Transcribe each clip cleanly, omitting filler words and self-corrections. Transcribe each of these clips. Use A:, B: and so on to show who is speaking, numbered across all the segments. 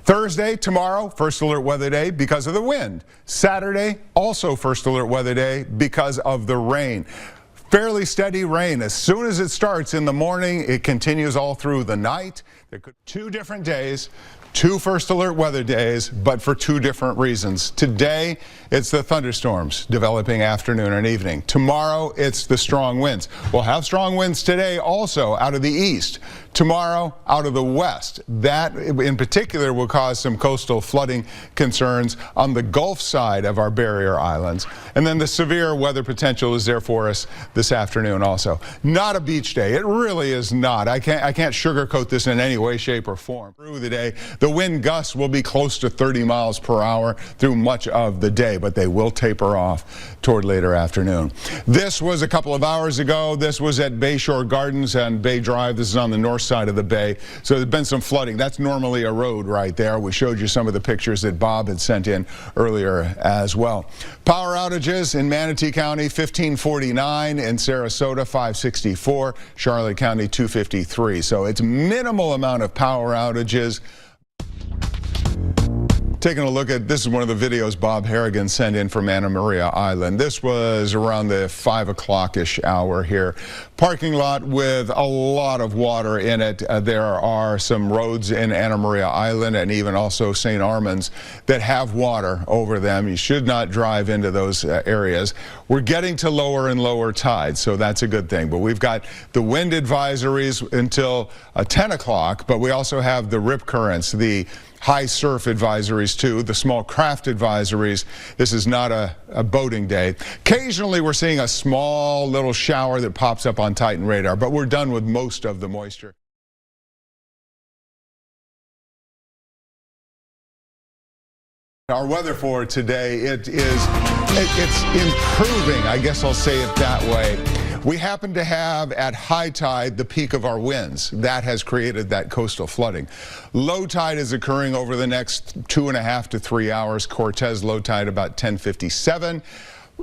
A: Thursday, tomorrow, first alert weather day because of the wind. Saturday, also first alert weather day because of the rain. Fairly steady rain. As soon as it starts in the morning, it continues all through the night. There could be 2 different days, 2 first alert weather days, but for 2 different reasons. Today, it's the thunderstorms developing afternoon and evening. Tomorrow, it's the strong winds. We'll have strong winds today also out of the east. Tomorrow, out of the west. That, in particular, will cause some coastal flooding concerns on the Gulf side of our barrier islands. And then the severe weather potential is there for us this afternoon also. Not a beach day. It really is not. I can't sugarcoat this in any way, shape, or form. Through the day, the wind gusts will be close to 30 miles per hour through much of the day, but they will taper off toward later afternoon. This was a couple of hours ago. This was at Bayshore Gardens and Bay Drive. This is on the north side of the bay. So there's been some flooding. That's normally a road right there. We showed you some of the pictures that Bob had sent in earlier as well. Power outages in Manatee County, 1549, in Sarasota, 564, Charlotte County, 253. So it's minimal amount of power outages. Taking a look at, this is one of the videos Bob Harrigan sent in from Anna Maria Island. This was around the 5 o'clock-ish hour here. Parking lot with a lot of water in it. There are some roads in Anna Maria Island and even also St. Armand's that have water over them. You should not drive into those areas. We're getting to lower and lower tides, so that's a good thing. But we've got the wind advisories until 10 o'clock, but we also have the rip currents, the high surf advisories too, the small craft advisories. This is not a boating day. Occasionally we're seeing a small little shower that pops up on Titan radar, but we're done with most of the moisture. Our weather for today, it's improving, I guess I'll say it that way. We happen to have at high tide the peak of our winds. That has created that coastal flooding. Low tide is occurring over the next 2.5 to 3 hours. Cortez low tide about 10:57.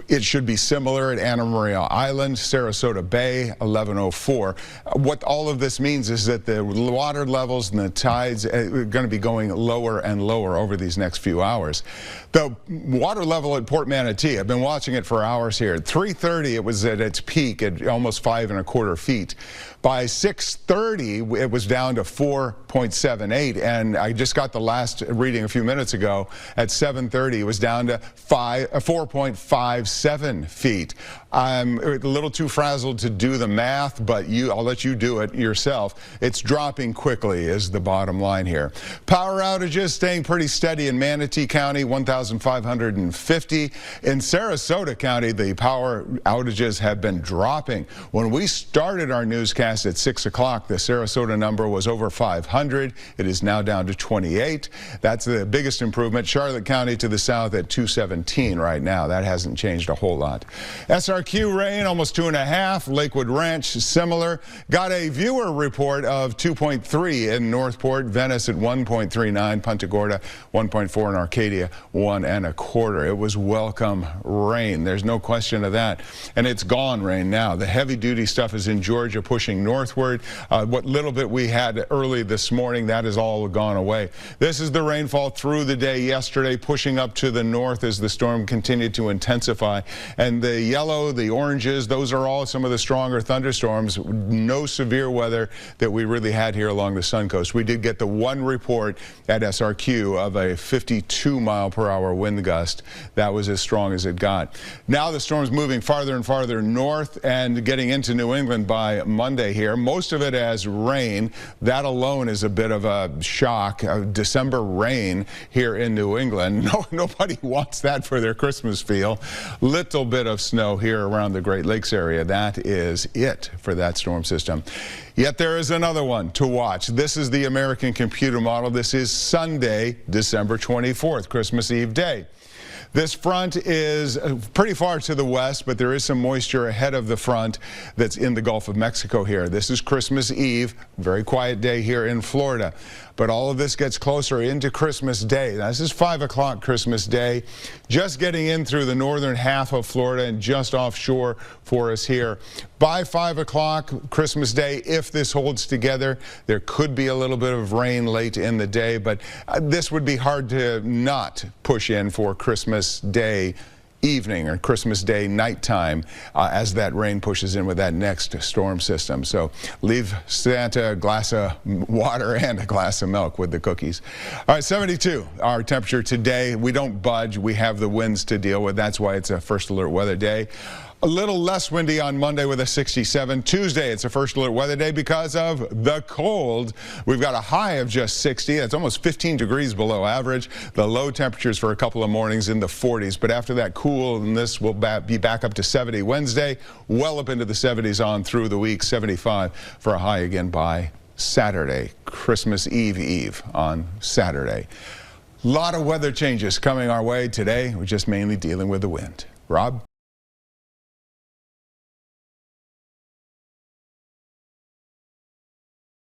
A: It should be similar at Anna Maria Island, Sarasota Bay, 11:04. What all of this means is that the water levels and the tides are going to be going lower and lower over these next few hours. The water level at Port Manatee, I've been watching it for hours here. At 3:30, it was at its peak at almost 5¼ feet. By 6:30, it was down to 4.78, and I just got the last reading a few minutes ago. At 7:30, it was down to 4.57 feet. I'm a little too frazzled to do the math, but I'll let you do it yourself. It's dropping quickly is the bottom line here. Power outages staying pretty steady in Manatee County, 1,550. In Sarasota County, the power outages have been dropping. When we started our newscast at 6 o'clock, the Sarasota number was over 500. It is now down to 28. That's the biggest improvement. Charlotte County to the south at 217 right now. That hasn't changed a whole lot. SRQ rain, almost 2.5. Lakewood Ranch, similar. Got a viewer report of 2.3 in Northport. Venice at 1.39. Punta Gorda 1.4. And Arcadia 1.25. It was welcome rain. There's no question of that. And it's gone rain now. The heavy duty stuff is in Georgia pushing northward. What little bit we had early this morning, that has all gone away. This is the rainfall through the day yesterday, pushing up to the north as the storm continued to intensify. And the yellow, the oranges, those are all some of the stronger thunderstorms. No severe weather that we really had here along the Sun Coast. We did get the one report at SRQ of a 52-mile-per-hour wind gust. That was as strong as it got. Now the storm's moving farther and farther north and getting into New England by Monday here. Most of it as rain. That alone is a bit of a shock. December rain here in New England. Nobody wants that for their Christmas feel. Little bit of snow here around the Great Lakes area. That is it for that storm system. Yet there is another one to watch. This is the American computer model. This is Sunday, December 24th, Christmas Eve day. This front is pretty far to the west, but there is some moisture ahead of the front that's in the Gulf of Mexico here. This is Christmas Eve, very quiet day here in Florida. But all of this gets closer into Christmas Day. Now, this is 5 o'clock Christmas Day, just getting in through the northern half of Florida and just offshore for us here. By 5 o'clock Christmas Day, if this holds together, there could be a little bit of rain late in the day, but this would be hard to not push in for Christmas Day evening or Christmas Day nighttime as that rain pushes in with that next storm system. So leave Santa a glass of water and a glass of milk with the cookies. All right, 72 our temperature today. We don't budge. We have the winds to deal with. That's why it's a first alert weather day. A little less windy on Monday with a 67. Tuesday, it's a first alert weather day because of the cold. We've got a high of just 60. That's almost 15 degrees below average. The low temperatures for a couple of mornings in the 40s. But after that coolness, we'll be back up to 70 Wednesday, well up into the 70s on through the week, 75 for a high again by Saturday, Christmas Eve on Saturday. A lot of weather changes coming our way today. We're just mainly dealing with the wind. Rob?